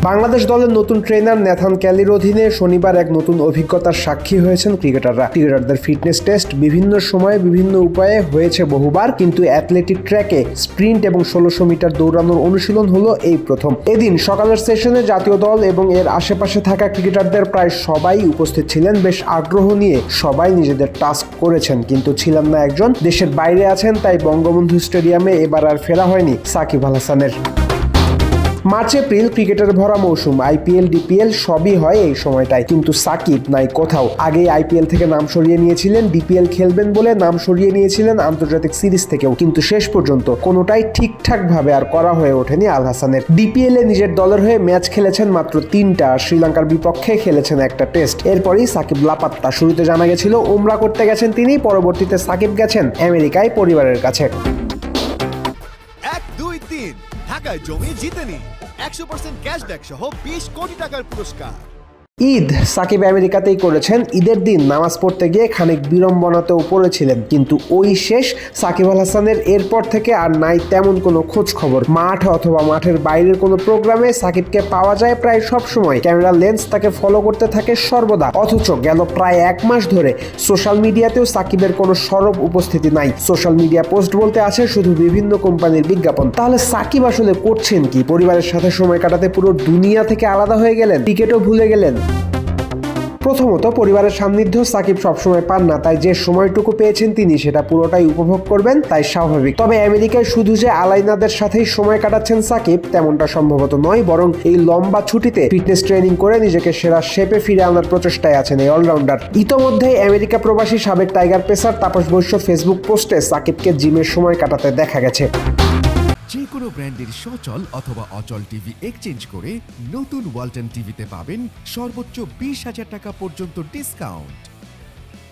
বাংলাদেশ দলের নতুন trainer Nathan ক্যালির অধীনে শনিবার এক নতুন অভিজ্ঞতার সাক্ষী হয়েছেন ক্রিকেটারদের ফিটনেস টেস্ট বিভিন্ন সময়ে বিভিন্ন উপায়ে হয়েছে বহুবার, কিন্তু অ্যাথলেটিক ট্র্যাকে স্প্রিন্ট এবং 1600 মিটার দৌড়ানোর অনুশীলন হলো এই প্রথম। এদিন সকালের সেশনে জাতীয় দল এবং এর আশেপাশে থাকা ক্রিকেটারদের প্রায় সবাই উপস্থিত ছিলেন। বেশ আগ্রহ নিয়ে সবাই নিজেদের টাস্ক করেছেন, কিন্তু ছিলেন না একজন। দেশের বাইরে আছেন, তাই বঙ্গবন্ধু স্টেডিয়ামে এবার আর ফেরা হয়নি সাকিব আল হাসানের। মার্চ এপ্রিল ক্রিকেটের ভরা মৌসুম, আইপিএল ডিপিএল সবই হয় এই সময়টায়, কিন্তু সাকিব নাই কোথাও। আগেই আইপিএল থেকে নাম সরিয়ে নিয়েছিলেন, ডিপিএল খেলবেন বলে নাম সরিয়ে নিয়েছিলেন আন্তর্জাতিক সিরিজ থেকেও, কিন্তু শেষ পর্যন্ত কোনোটাই ঠিকঠাক ভাবে আর করা হয়ে ওঠেনি আল হাসানের। ডিপিএল এ নিজের দলের হয়ে ম্যাচ খেলেছেন মাত্র 3টা, শ্রীলঙ্কার বিপক্ষে খেলেছেন একটা টেস্ট। এরপরই সাকিব লাপাত্তা। শুরুতে জানা গেছিল উমরা করতে গেছেন তিনি, পরবর্তীতে সাকিব গেছেন আমেরিকায় পরিবারের কাছে। 1, 2, 3 ঢাকায় জমি জিতে নিন 100% ক্যাশব্যাক সহ 20 কোটি টাকার পুরস্কার। ঈদ সাকিব আমেরিকাতেই করেছেন। ঈদের দিন নামাজ পড়তে গিয়ে খানিক বিড়ম্বনাতেও পড়েছিলেন, কিন্তু ওই শেষ সাকিব আল হাসানের। এরপর থেকে আর নাই তেমন কোনো খোঁজ খবর। মাঠ অথবা মাঠের বাইরের কোনো প্রোগ্রামে সাকিবকে পাওয়া যায় প্রায় সব সময়। ক্যামেরা লেন্স তাকে ফলো করতে থাকে সর্বদা, অথচ গেল প্রায় 1 মাস ধরে সোশ্যাল মিডিয়াতেও সাকিবের কোনো সরব উপস্থিতি নাই। সোশ্যাল মিডিয়া পোস্ট বলতে আছে শুধু বিভিন্ন কোম্পানির বিজ্ঞাপন। তাহলে সাকিব আসলে করছেন কি? পরিবারের সাথে সময় কাটাতে পুরো দুনিয়া থেকে আলাদা হয়ে গেলেন, ক্রিকেটও ভুলে গেলেন। প্রথমত, পরিবারের সান্নিধ্য সাকিব সবসময় পান না, তাই যে সময়টুকু পেয়েছেন তিনি সেটা পুরোটাই উপভোগ করবেন, তাই স্বাভাবিক। তবে আমেরিকায় শুধু যে আলাইনাদের সাথেই সময় কাটাচ্ছেন সাকিব, তেমনটা সম্ভবত নয়, বরং এই লম্বা ছুটিতে ফিটনেস ট্রেনিং করে নিজেকে সেরা শেপে ফিরে আনার প্রচেষ্টায় আছেন এই অলরাউন্ডার। ইতোমধ্যেই আমেরিকা প্রবাসী সাবেক টাইগার পেসার তাপস বৈশ্য ফেসবুক পোস্টে সাকিবকে জিমের সময় কাটাতে দেখা গেছে। যে কোনো ব্র্যান্ডের সচল অথবা অচল টিভি এক্সচেঞ্জ করে নতুন ওয়ালটন টিভিতে পাবেন সর্বোচ্চ 20,000 টাকা পর্যন্ত ডিসকাউন্ট।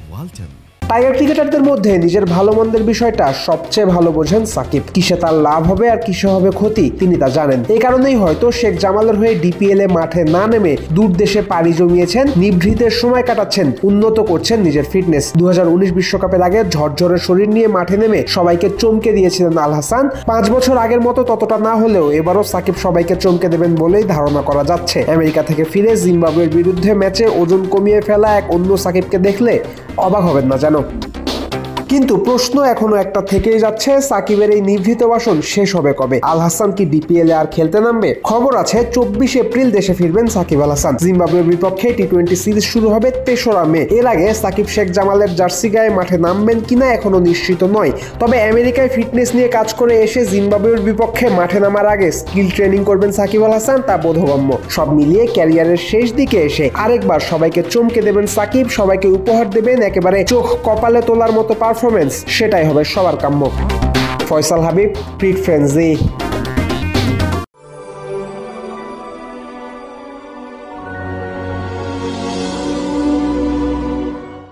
ওয়ালটন। টাইগার ক্রিকেটারদের মধ্যে নিজের ভালো মন্দের বিষয়টা সবচেয়ে ভালো বোঝেন সাকিব। কিসে তার লাভ হবে আর কিসে হবে ক্ষতি তিনি তা জানেন। এই কারণেই হয়তো শেখ জামালের হয়ে ডিপিএল এ মাঠে না নেমে দূর দেশে পাড়ি জমিয়েছেন, নিভৃতের সময় কাটাচ্ছেন, উন্নত করছেন নিজের ফিটনেস। 2019 বিশ্বকাপের আগে ঝরঝরে শরীর নিয়ে মাঠে নেমে সবাইকে চমকে দিয়েছিলেন আল হাসান। 5 বছর আগের মতো ততটা না হলেও এবারও সাকিব সবাইকে চমকে দেবেন বলেই ধারণা করা যাচ্ছে। আমেরিকা থেকে ফিরে জিম্বাবুয়ের বিরুদ্ধে ম্যাচে ওজন কমিয়ে ফেলা এক অন্য সাকিবকে দেখলে অবাক হবেন না জানো। কিন্তু প্রশ্ন এখনো একটা থেকেই যাচ্ছে, সাকিবের এই নিভৃত বাসন শেষ হবে কবে? আল হাসান কি ডিপিএল এ আর খেলতে নামবে? খবর আছে 24 এপ্রিল দেশে ফিরবেন সাকিব আল হাসান। জিম্বাবুয়ের বিপক্ষে টি20 সিরিজ শুরু হবে 3রা মে। এর আগে সাকিব শেখ জামালের জার্সি গায়ে মাঠে নামবেন কিনা এখনো নিশ্চিত নয়। তবে আমেরিকায় ফিটনেস নিয়ে কাজ করে এসে জিম্বাবুয়ের বিপক্ষে মাঠে নামার আগে স্কিল ট্রেনিং করবেন সাকিব আল হাসান, তা বোধগম্য। সব মিলিয়ে ক্যারিয়ারের শেষ দিকে এসে আরেকবার সবাইকে চমকে দেবেন সাকিব, সবাইকে উপহার দেবেন একেবারে চোখ কপালে তোলার মতো পারফরমেন্স। সেটাই হবে সবার কাম্য। ফয়সাল হাবিব, ক্রিক ফ্রেন্ডজি।